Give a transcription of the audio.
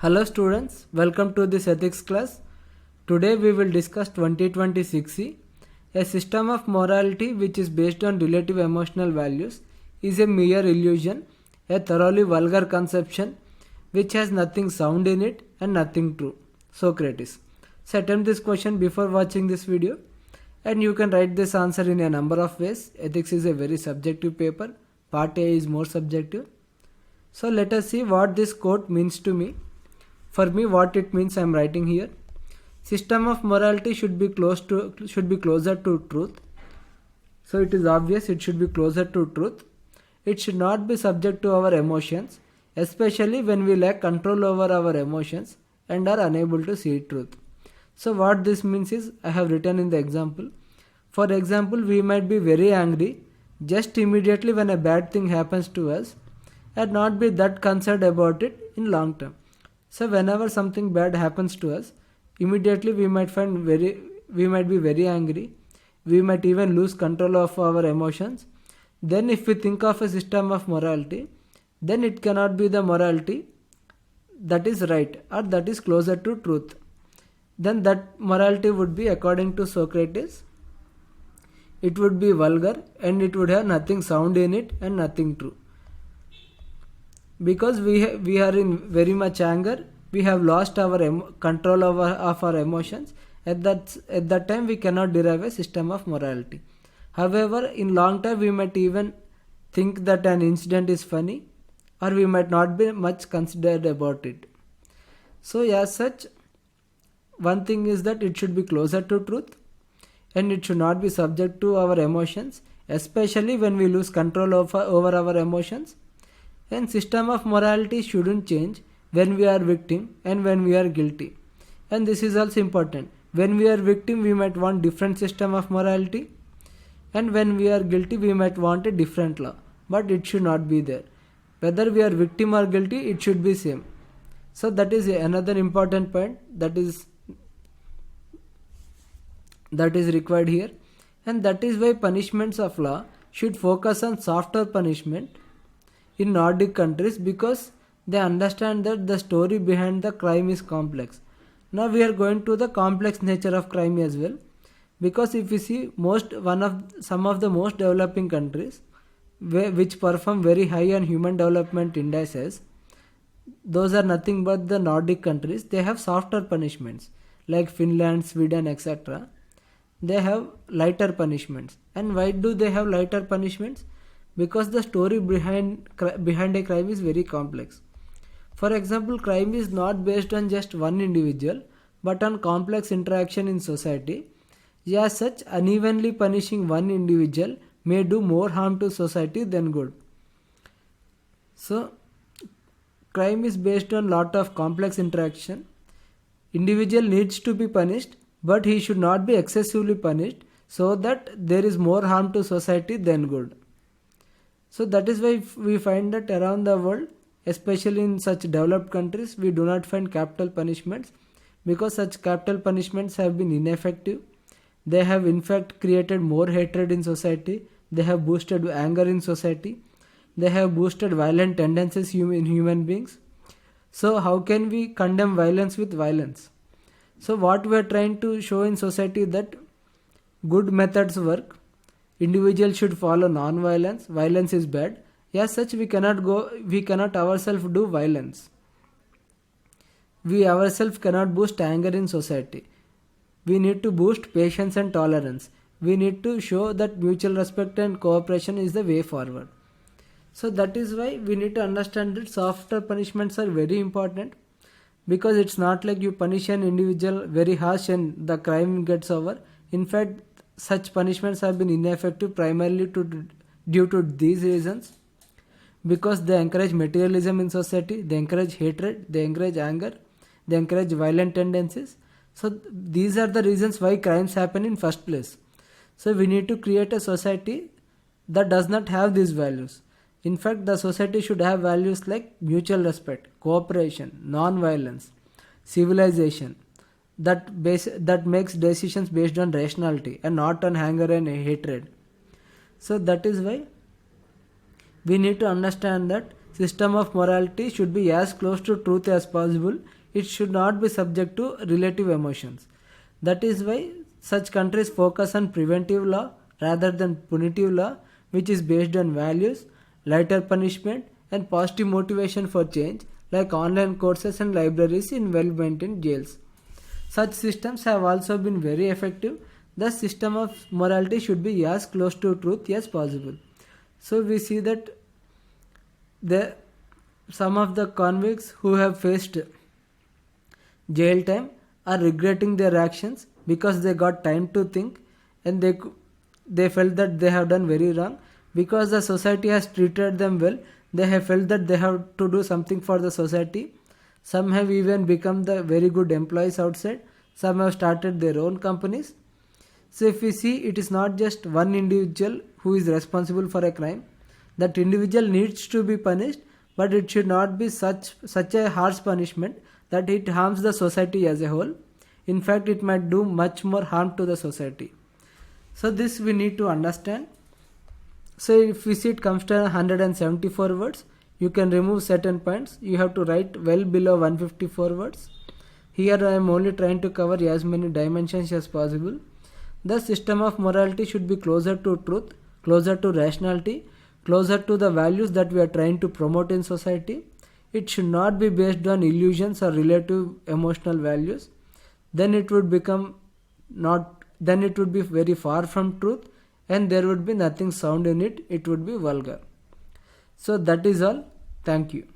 Hello students, welcome to this ethics class. Today we will discuss 2026C. A system of morality which is based on relative emotional values is a mere illusion, a thoroughly vulgar conception which has nothing sound in it and nothing true. Socrates. So attempt this question before watching this video and you can write this answer in a number of ways. Ethics is a very subjective paper. Part A is more subjective. So let us see what this quote means to me. For me, what it means I am writing here. System of morality should be closer to truth. So it is obvious it should be closer to truth. It should not be subject to our emotions, especially when we lack control over our emotions and are unable to see truth. So what this means is, I have written in the example. For example, we might be very angry just immediately when a bad thing happens to us and not be that concerned about it in long term. So whenever something bad happens to us, immediately we might be very angry. We might even lose control of our emotions. Then if we think of a system of morality, then it cannot be the morality that is right or that is closer to truth. Then that morality would be, according to Socrates, it would be vulgar and it would have nothing sound in it and nothing true. Because we are in very much anger, we have lost our control of our emotions. At that time we cannot derive a system of morality. However, in long term we might even think that an incident is funny, or we might not be much considered about it. So as such, one thing is that it should be closer to truth and it should not be subject to our emotions, especially when we lose control over our emotions. And system of morality shouldn't change when we are victim and when we are guilty. And this is also important. When we are victim, we might want different system of morality, and when we are guilty, we might want a different law. But it should not be there. Whether we are victim or guilty, it should be same. So that is another important point that is required here. And that is why punishments of law should focus on softer punishment in Nordic countries, because they understand that the story behind the crime is complex. Now we are going to the complex nature of crime as well, because if we see some of the most developing countries which perform very high on human development indices, those are nothing but the Nordic countries. They have softer punishments like Finland, Sweden, etc. They have lighter punishments. And why do they have lighter punishments? Because the story behind a crime is very complex. For example, crime is not based on just one individual, but on complex interaction in society. As such, unevenly punishing one individual may do more harm to society than good. So, crime is based on lot of complex interaction. Individual needs to be punished, but he should not be excessively punished so that there is more harm to society than good. So that is why we find that around the world, especially in such developed countries, we do not find capital punishments, because such capital punishments have been ineffective. They have in fact created more hatred in society. They have boosted anger in society. They have boosted violent tendencies in human beings. So how can we condemn violence with violence? So what we are trying to show in society that good methods work. Individuals should follow non-violence. Violence is bad. As such, we cannot ourselves do violence. We ourselves cannot boost anger in society. We need to boost patience and tolerance. We need to show that mutual respect and cooperation is the way forward. So that is why we need to understand that softer punishments are very important, because it's not like you punish an individual very harsh and the crime gets over. In fact, such punishments have been ineffective primarily due to these reasons, because they encourage materialism in society, they encourage hatred, they encourage anger, they encourage violent tendencies. So these are the reasons why crimes happen in first place. So we need to create a society that does not have these values. In fact, the society should have values like mutual respect, cooperation, non-violence, civilization, that makes decisions based on rationality and not on anger and hatred. So that is why we need to understand that system of morality should be as close to truth as possible. It should not be subject to relative emotions. That is why such countries focus on preventive law rather than punitive law, which is based on values, lighter punishment, and positive motivation for change, like online courses and libraries in well maintained jails. Such systems have also been very effective. The system of morality should be as close to truth as possible. So we see that the some of the convicts who have faced jail time are regretting their actions because they got time to think, and they felt that they have done very wrong. Because the society has treated them well, they have felt that they have to do something for the society. Some have even become the very good employees outside. Some have started their own companies. So if we see, it is not just one individual who is responsible for a crime. That individual needs to be punished, but it should not be such a harsh punishment that it harms the society as a whole. In fact, it might do much more harm to the society. So this we need to understand. So if we see, it comes to 174 words. You can remove certain points. You have to write well below 154 words. Here I am only trying to cover as many dimensions as possible. The system of morality should be closer to truth, closer to rationality, closer to the values that we are trying to promote in society. It should not be based on illusions or relative emotional values. Then it would be very far from truth, and there would be nothing sound in it. It would be vulgar. So that is all. Thank you.